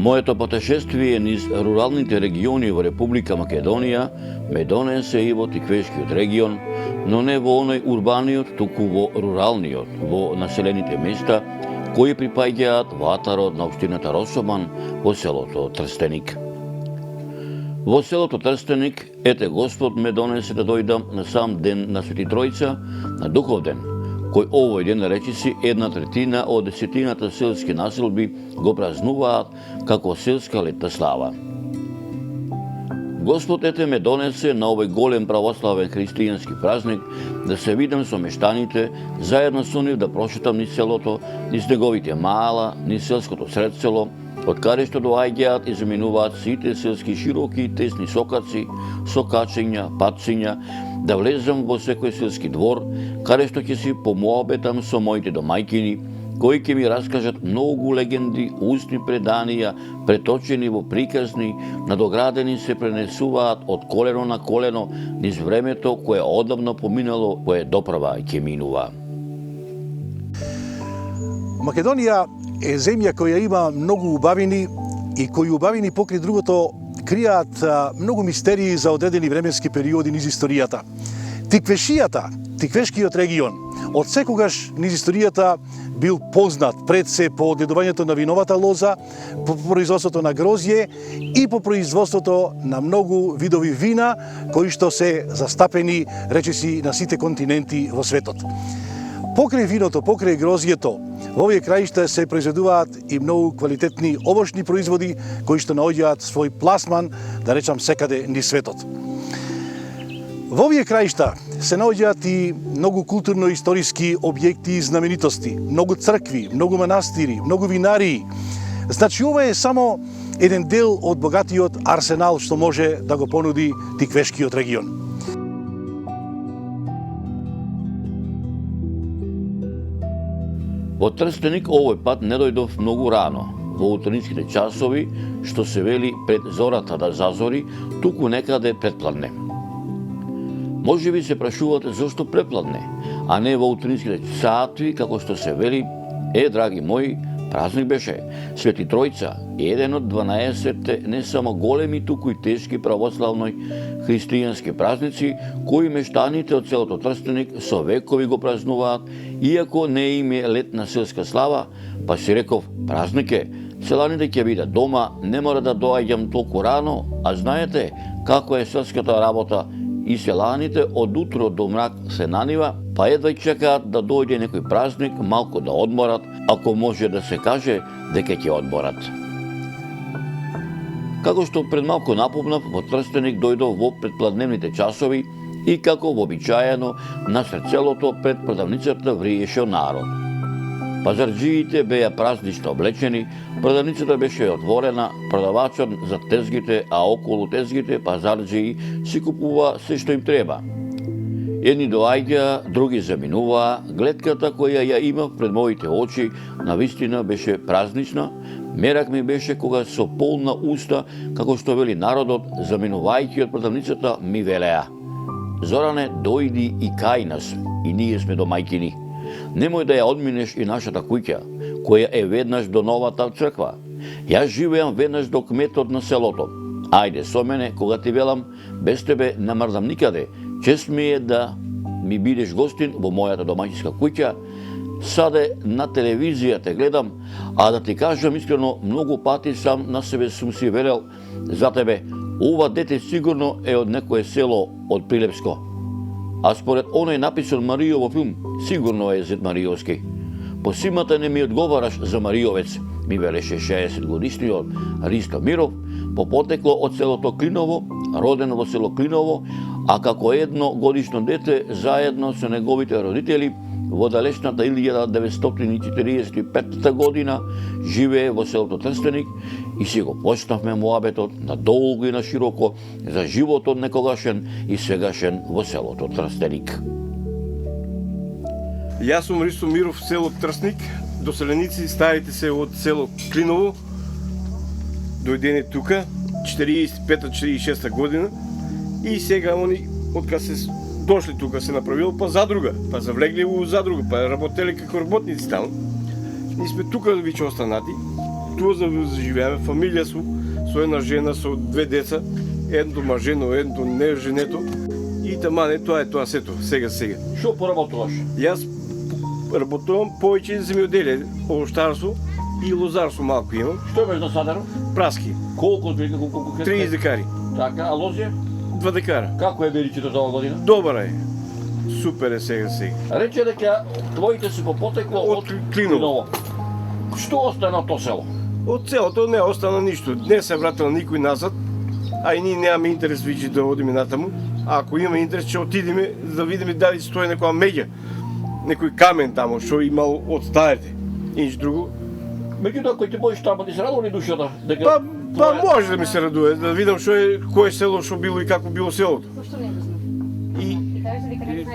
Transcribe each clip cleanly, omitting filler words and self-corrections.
Моето патешествие низ руралните региони во Република Македонија ме донесе и во Тиквешкиот регион, но не во оној урбаниот, туку во руралниот, во населените места кои припаѓаат во атарот на општината Росоман во селото Трстеник. Во селото Трстеник, ете Господ ме донесе да дојдам на сам ден на Свети Тројца, на Духов ден, кој овој ден речиси 1/3 од 10 селски населби го празнуваат како селска летна слава. Господ ете ме донесе на овој голем православен христијански празник да се видам со мештаните, заедно со нив да прошетам низ селото, низ неговите мала, низ селското сред село, од каде што доаѓаат и заминуваат сите селски широки и тесни сокаци, сокачења, патциња, да влезам во секој селски двор, каде што ќе си помоабетам со моите домајкини, кои ќе ми раскажат многу легенди, устни преданија, преточени во приказни, надоградени се пренесуваат од колено на колено низ времето кое одавно поминало, кое доправа ќе минува. Македонија е земја која има многу убавини и кои убавини покри другото кријаат многу мистерии за одредени временски периоди низ историјата. Тиквешијата, Тиквешкиот регион, од секогаш низ историјата бил познат пред се по одгледувањето на виновата лоза, по производството на грозје и по производството на многу видови вина кои што се застапени речиси на сите континенти во светот. Покрај виното, покрај грозјето, во овие краишта се произведуваат и многу квалитетни овошни производи кои што наоѓаат свој пласман, да речам, секаде низ светот. Во овие краишта се наоѓаат и многу културно-историски објекти и знаменитости, многу цркви, многу манастири, многу винарии. Значи, ова е само еден дел од богатиот арсенал што може да го понуди Тиквешкиот регион. Во Трстеник овој пат не дојдов многу рано, во утринските часови, што се вели пред зората да зазори, туку некаде предпладне. Може би се прашувате зошто предпладне, а не во утринските сати, како што се вели, драги мои, празник беше Свети Тројца, еден од 12 не само големи, туку и тешки православној христијански празници, кои мештаните од селото Трстеник со векови го празнуваат, иако не им е летна селска слава, па си реков, празник е, селаните ќе бидат дома, не мора да доаѓам толку рано, а знаете како е селската работа, и селаните од утро до мрак се нанива, па едва чекаат да дојде некој празник, малку да одморат, ако може да се каже дека ќе одморат. Како што пред малку напомнав, во Трстеник дојдов во предпладневните часови и како вообичаено насред селото пред продавницата вриеше народ. Пазарџиите беа празнично облечени, продавницата беше отворена, продавачот за тезгите, а околу тезгите пазарџии си купува се што им треба. Едни доаѓа, други заминуваа, гледката која ја имав пред моите очи навистина беше празнична, мерак ми беше кога со полна уста, како што вели народот, заминувајќи од продавницата ми велеа: Зоране, дојди и кај нас, и ние сме домајкини. Немој да ја одминеш и нашата куќа, која е веднаш до новата црква. Јас живеам веднаш до кметот на селото. Ајде со мене, кога ти велам, без тебе не мрдам никаде. Чест ми е да ми бидеш гостин во мојата домаќинска куќа. Саде на телевизија те гледам, а да ти кажам искрено, многу пати сам на себе сум си велел за тебе, ова дете сигурно е од некое село од Прилепско. А според оној написан Маријо во филм, сигурно е Зет Маријовски. По симата не ми одговараш за Маријовец, ми велеше 60 годишниот Ристо Миров, по потекло од селото Клиново, роден во село Клиново, а како едно годишно дете заедно со неговите родители во далечната 1945 година живее во селото Трстеник и си го почнавме муабетот на долго и на широко за животот некогашен и сегашен во селото Трстеник. Јас сум Ристо Миров, село Трстеник, доселеници старите се од село Клиново, дојдени тука 45-46 година и сега они откако се дошли тука се направило па задруга, па завлегли у задруга, па работели како работници таму. Ние сме тука веќе останати туа живееме, фамилија со една жена, со две деца, едното мажено, едното не женето, и тамане, тоа е тоа сето, сега. Што поработуваш? Јас работувам повеќе земјоделие, овоштарство и лозарство малку имам, Што имаш на садару? праски, Колку отприлика, колку хектари? 30 декари, Така, а лозија? 2 декара. Како е величето за оваа година? Добра е. Супер е сега. Рече дека твоите се попотекло Од Клиново. Што остана од тоа село? Од целото не остана ништо. Не се вратил никој назад, а и ние немаме интерес виќе да одиме натаму. А ако имаме интерес, ќе отидеме да видиме дали стои некоја меѓа, некој камен таму што имал од старите. И ниш друго. Меѓутоа, кој ти можеш таму, ти се радува ли душата? Дека Па може да ми се радува, да видам што е, кое село што било и како било селото. Пошто не го знам? И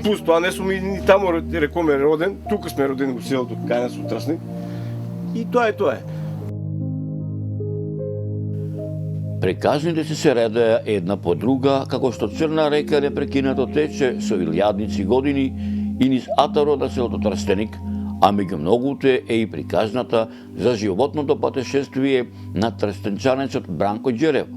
плюс тоа не сум и ни таму рекоме роден, тука сме родени во селото кај нас во Трсник. И тоа е. Приказните се редеа една по друга, како што Црна река непрекинато тече со илјадници години и низ атаро на селото Трстеник, а меѓу многуте е и приказната за животното патешествие на трстенчанецот Бранко Џерев,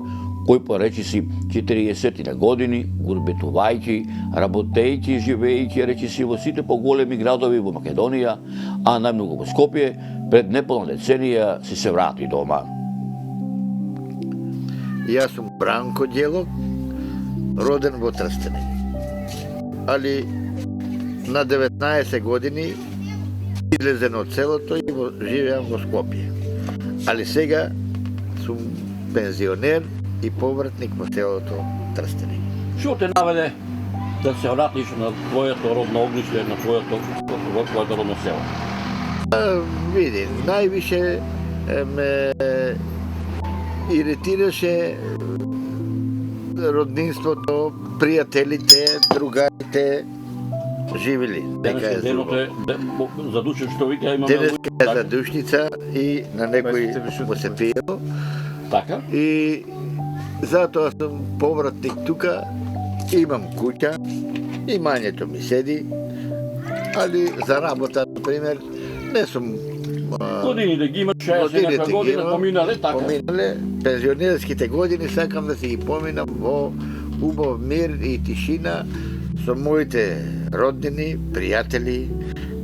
кој по речиси 40 на години, гурбетувајќи, работејќи и живејќи речиси во сите поголеми градови во Македонија, а најмногу во Скопје, пред неполна деценија си се врати дома. Јас сум Бранко Џелов, роден во Трстеник. Али на 19 години излезен од селото и живеам во Скопје. Али сега сум пензионер и повратник во селото Трстеник. Што те наведе да се вратиш на твоето родно огниште, на твоето родно село? Види, највише ме иритираше роднинството, пријателите, другарите, живели. Денес Нека е денот зубаво. е за душа што вика имаме... Денес е за душница и на некој му се пиел. Така? И затоа сум повратник тука, имам куќа, имањето ми седи, али за работа, например, не сум... Годините ги имаш, 60 година, поминале, така? Поминале, пензионерските години сакам да си ги поминам во убав мир и тишина со моите роднини, пријатели,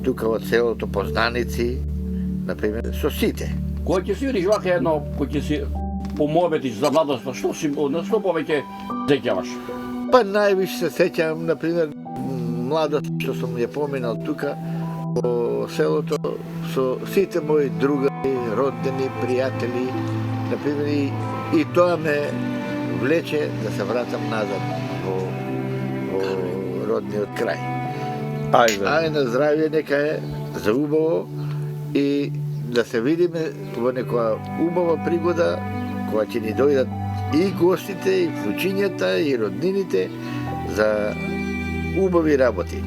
тука од селото, познаници, например, со сите. Кој ќе си видиш вака едно, кој ќе си помоветиш за младоста, на што повеќе сеќаваш? Па највише се сеќавам, например, младост што сум ја поминал тука во селото со сите мои другари, роднини, пријатели, например, и тоа ме влече да се вратам назад во родниот крај. Ај на здравје, нека е за убаво и да се видиме во некоја убава пригода кога ќе ни дојдат и гостите, и внучињата, и роднините за убави работи.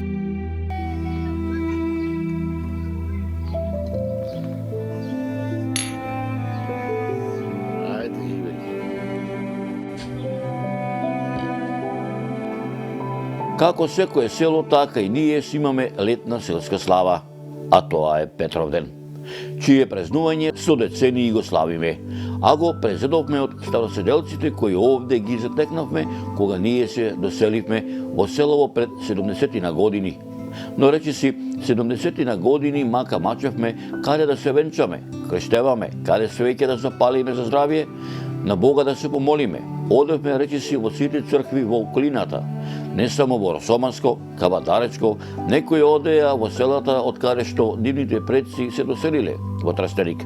Ајде, живели. Како секое село, така и ние си имаме летна селска слава, а тоа е Петровден, чие празнување со децении го славиме, а го презедовме од староседелците кои овде ги затекнавме кога ние се доселивме во селово пред 70 на години. Но речиси 70 на години мака мачевме каде да се венчаме, крштеваме, каде свеќе да запалиме за здравје, на Бога да се помолиме. Одевме речиси во сите цркви во околината, не само во Росоманско, Кавадаречко, некои одеа во селата од каде што нивните предци се доселиле во Трстеник.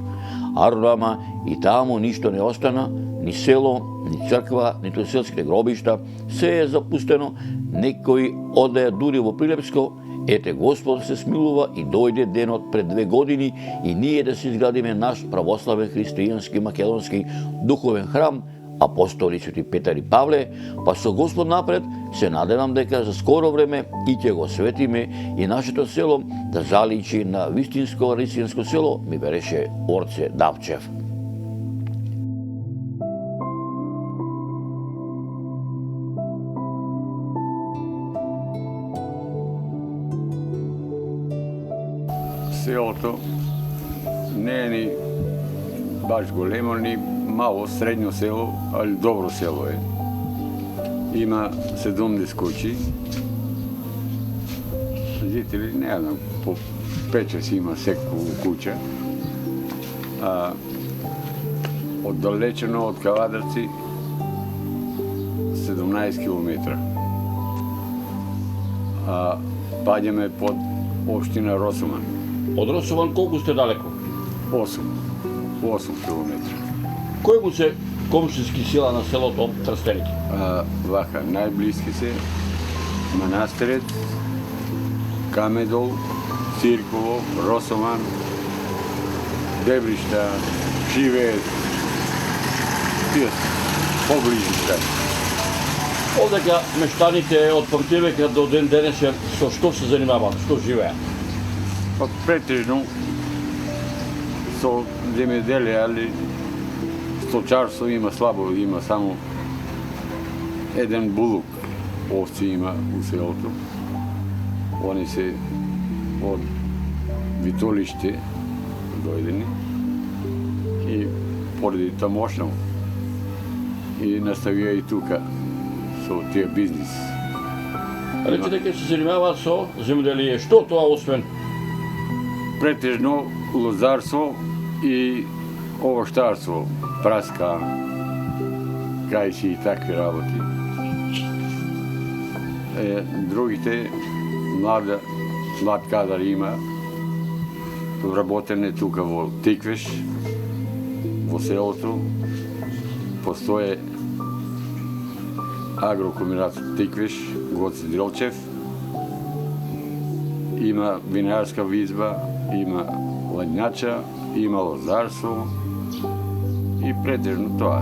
Арурама и таму ништо не остана, ни село, ни црква, ниту селските гробишта, се е запустено, некои одеа дури во Прилепско. Ете, Господ се смилува и дојде денот пред 2 години и ние да се изградиме наш православен христијански македонски духовен храм, апостоли Свети Петар и Павле, па со Господ напред се надевам дека за скоро време и ќе го светиме и нашето село да заличи на вистинско ристинско село, ми береше Орце Давчев. Селото не е ни баш големо, ни мало, средно село, али добро село е. Има 70 куќи. Жители, не знам, по 5-6 има секој куќа. Оддалечено од Кавадарци 17 километра. Паѓаме под општина Росуман. Од Росован колку сте далеко? 8 километра. Кои му се комшински села на селото Трстеник? Вака, најблиски се Манастирец, Камедол, Цирково, Росоман, Дебришта, Живеец, тие поближишта. Овдека мештаните од памтивека до ден денешен со што се занимаваат, што живеат? Па претежно со земјоделие, али сточарство има слабо, има само еден булук овци има у селото. Они се од Витолиште дојдени и поради тамошно и наставија и тука со тие бизнис. Рече дека се занимаваат со земјоделие. Што тоа освен? Претежно лозарство и овоштарство, праска, крајши и такви работи. Другите млад кадар има, вработен е тука во Тиквеш, во селото. Постоje агрокомбинат Тиквеш, Гоце Дрилчев. Има винарска визба, има ладњача, има лозарство и претежно тоа.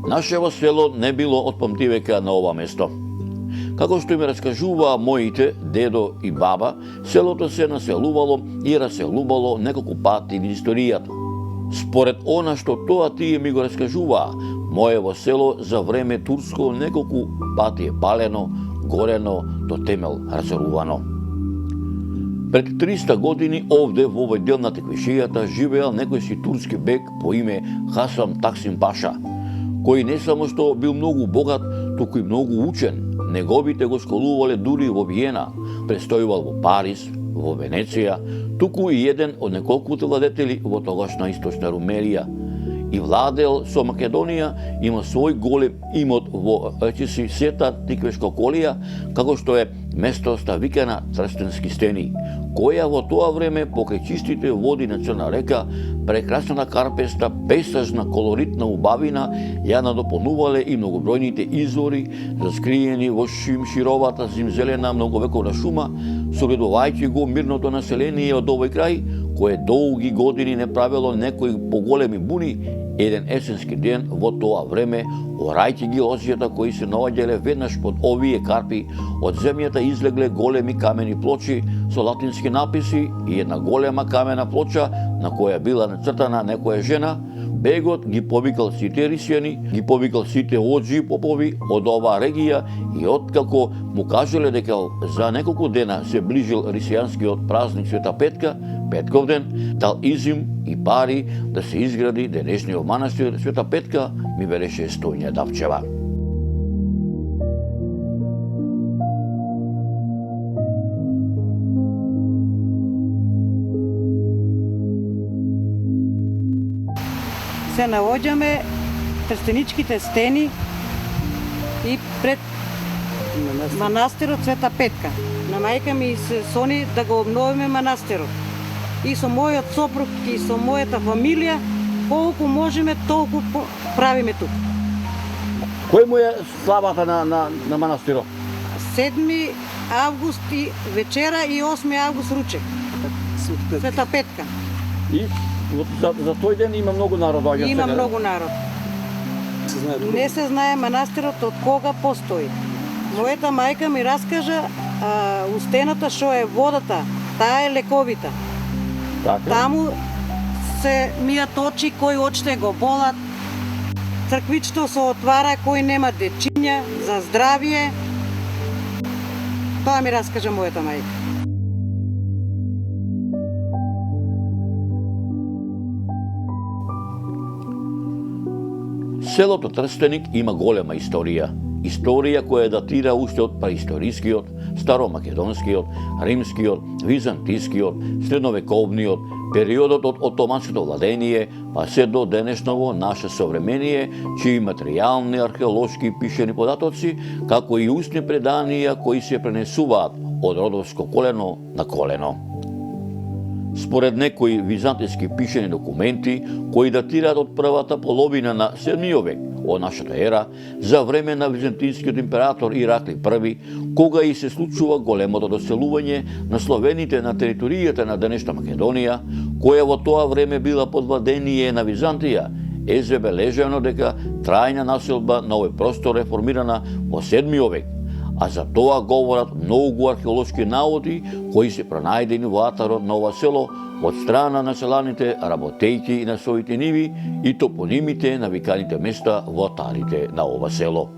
Нашево село не било од памтивека на ова место. Како што им раскажуваа моите дедо и баба, селото се населувало и раселувало неколку пати во историјата. Според она што тоа тие ми го раскажуваа, моево село за време турско неколку пати е палено, горено, до темел разорувано. Пред 300 години овде во овој дел на Теквешијата живеел некој си турски бек по име Хасан Таксим Паша, кој не само што бил многу богат, туку и многу учен. Неговите го школувале дури во Виена, престојувал во Париз, во Венеција, туку и еден од неколкуте владетели во тогашна источна Румелија. И владел со Македонија, има свој голем имот во речиси сета Тиквешка околија, како што е местоста викана Трстенски стени, која во тоа време покрај чистите води на Црна река, прекрасната карпеста, пейсажна колоритна убавина ја надополнувале и многобројните извори, заскриени во шировата зимзелена многовековна шума, согледувајќи го мирното население од овој крај, кое долги години не правело некои поголеми буни, еден есенски ден во тоа време, орајќи ги лозијата кои се наоѓале веднаш под овие карпи, од земјата излегле големи камени плочи со латински написи и една голема камена плоча на која била нацртана некоја жена. Бегот ги повикал сите рисјани, ги повикал сите оџи попови од оваа регија и откако му кажале дека за неколку дена се ближил рисијанскиот празник Света Петка, Петков ден, дал изим и пари да се изгради денешниот манастир Света Петка, ми береше Стојање Давчева. Се наоѓаме Трстеничките стени и пред манастирот Света Петка. На мајка ми се сони да го обновиме манастирот. И со мојот сопруг и со мојата фамилија, колку можеме, толку правиме тук. Кој му е славата на манастирот? 7 август и вечера и 8 август ручек. Света Петка. И за тој ден има многу народ. Има многу народ. Не се знае манастирот од кога постои. Мојата мајка ми раскажа, у стената што е водата, таа е лековита. Така? Таму се мијат очи, кои очите го болат. Црквичето се отвара, кои нема дечиња за здравие. Тоа ми раскажа мојата мајка. Селото Трстеник има голема историја. Историја која датира уште од преисторискиот, старомакедонскиот, римскиот, византискиот, средновековниот, периодот од отоманското владење, па се до денешново наше современие, чии материјални, археолошки и пишени податоци, како и устни преданија кои се пренесуваат од родовско колено на колено. Според некои византиски пишени документи, кои датираат од првата половина на 7 век од нашата ера, за време на византискиот император Иракли I, кога и се случува големото доселување на словените на територијата на денешна Македонија, која во тоа време била под владење на Византија, е забележано дека трајна населба на овој простор е формирана во 7 век, а за тоа говорат многу археолошки наоди кои се пронајдени во атарот на ова село од страна на селаните, работејќи на своите ниви и топонимите на виканите места во атарите на ова село.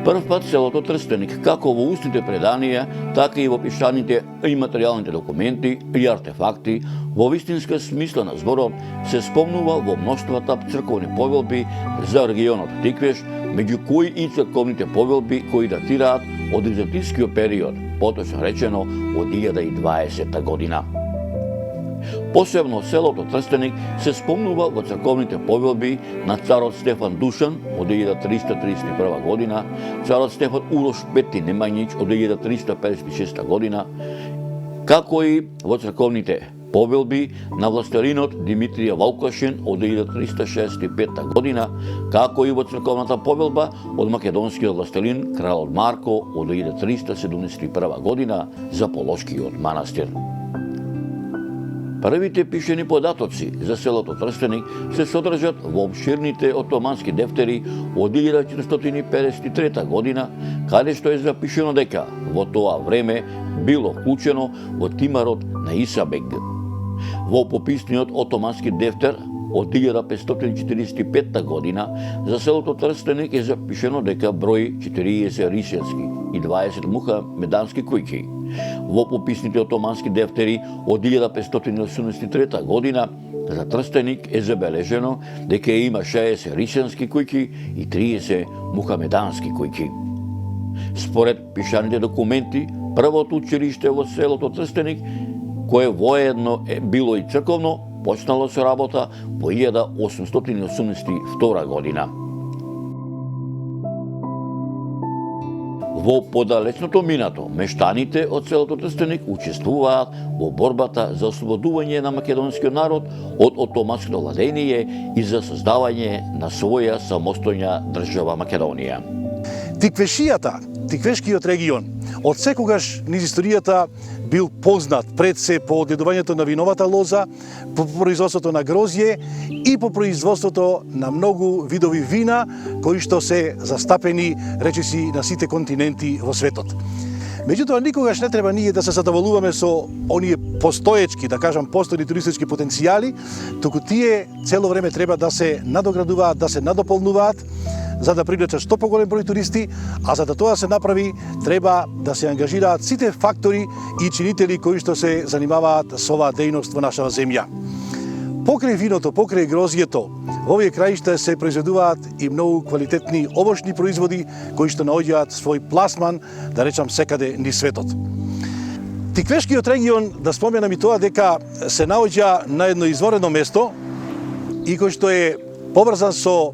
Прв пат селото Трстеник, како во устните преданија, така и во пишаните и материјалните документи и артефакти, во вистинска смисла на зборот, се спомнува во мноштвата црковни повелби за регионот Тиквеш, меѓу кои и црковните повелби кои датираат од византискиот период, поточно речено од 1020 година. Посебно селото Трстеник се спомнува во црковните повелби на царот Стефан Душан од 1331 година, царот Стефан Урош Пети Немањич од 1356 година, како и во црковните повелби на властелинот Димитрија Валкашин од 1365 година, како и во црковната повелба од македонскиот властелин кралот Марко од 1371 година за Полошкиот манастир. Првите пишени податоци за селото Трстеник се содржат во обширните отомански дефтери од 1453 година, каде што е запишено дека во тоа време било вклучено во тимарот на Исабег. Во пописниот отомански дефтер од 1545 година за селото Трстеник е запишено дека брои 40 рисенски и 20 мухамедански куќи. Во пописните отомански дефтери од 1583 година за Трстеник е забележено дека има 60 рисенски куќи и 30 мухамедански куќи. Според пишаните документи, првото училиште во селото Трстеник, кое воедно е било и црковно, почнало со работа во 1882 година. Во подалечното минато, мештаните од селото Трстеник учествуваат во борбата за ослободување на македонскиот народ од отоманското владење и за создавање на своја самостојна држава Македонија. Тиквешијата, Тиквешкиот регион, од секогаш низ историјата бил познат пред се по одгледувањето на виновата лоза, по производството на грозје и по производството на многу видови вина кои што се застапени, речиси, на сите континенти во светот. Меѓутоа, никогаш не треба ние да се задоволуваме со оние постоечки, да кажам, постојни туристички потенцијали, туку тие цело време треба да се надоградуваат, да се надополнуваат, за да привлечат што поголем број туристи, а за да тоа се направи, треба да се ангажираат сите фактори и чинители кои што се занимаваат со оваа дејност во нашава земја. Покрај виното, покрај грозјето, во овие краишта се произведуваат и многу квалитетни овошни производи кои што наоѓаат свој пласман, да речам, секаде низ светот. Тиквешкиот регион, да споменам и тоа, дека се наоѓа на едно изворено место и кој што е поврзан со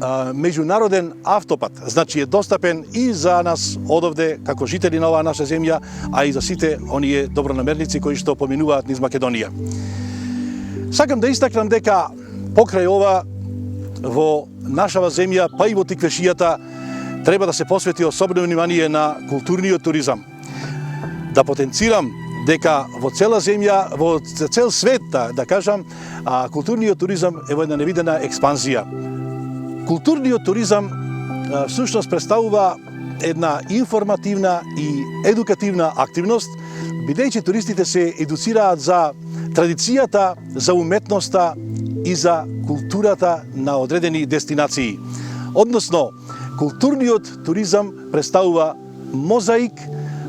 меѓународен автопат, значи е достапен и за нас одовде како жители на оваа наша земја, а и за сите оние добронамерници кои што поминуваат низ Македонија. Сакам да истакнам дека покрај ова во нашава земја, па и во Тиквешијата, треба да се посвети особено внимание на културниот туризам. Да потенцирам дека во цела земја, во цел свет, да кажам, културниот туризам е во една невидена експанзија. Културниот туризам всушност представува една информативна и едукативна активност, бидејќи туристите се едуцираат за традицијата, за уметноста и за културата на одредени дестинации. Односно, културниот туризам представува мозаик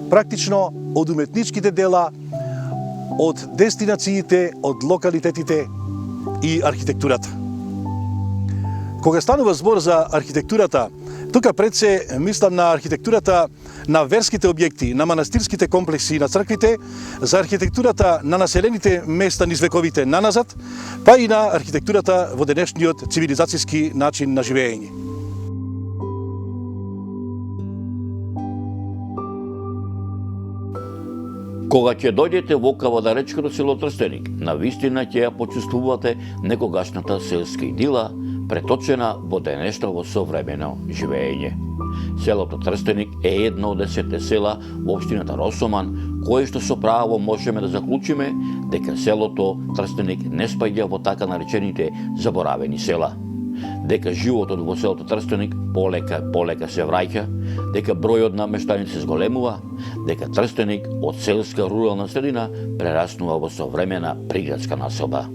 практично од уметничките дела, од дестинациите, од локалитетите и архитектурата. Кога станува збор за архитектурата, тука пред се мислам на архитектурата на верските објекти, на манастирските комплекси, на црквите, за архитектурата на населените места низ вековите наназад, па и на архитектурата во денешниот цивилизацијски начин на живење. Кога ќе дојдете во кавадаречкото село Трстеник, навистина ќе ја почувствувате некогашната селска идила, преточена во денешново современо живење. Селото Трстеник е едно од 10 села во општината Росоман, кое што со право можеме да заклучиме дека селото Трстеник не спаѓа во така наречените заборавени села. Дека животот во селото Трстеник полека се враќа, дека бројот на мештаници се зголемува, дека Трстеник од селска рурална средина прераснува во современа приградска населба.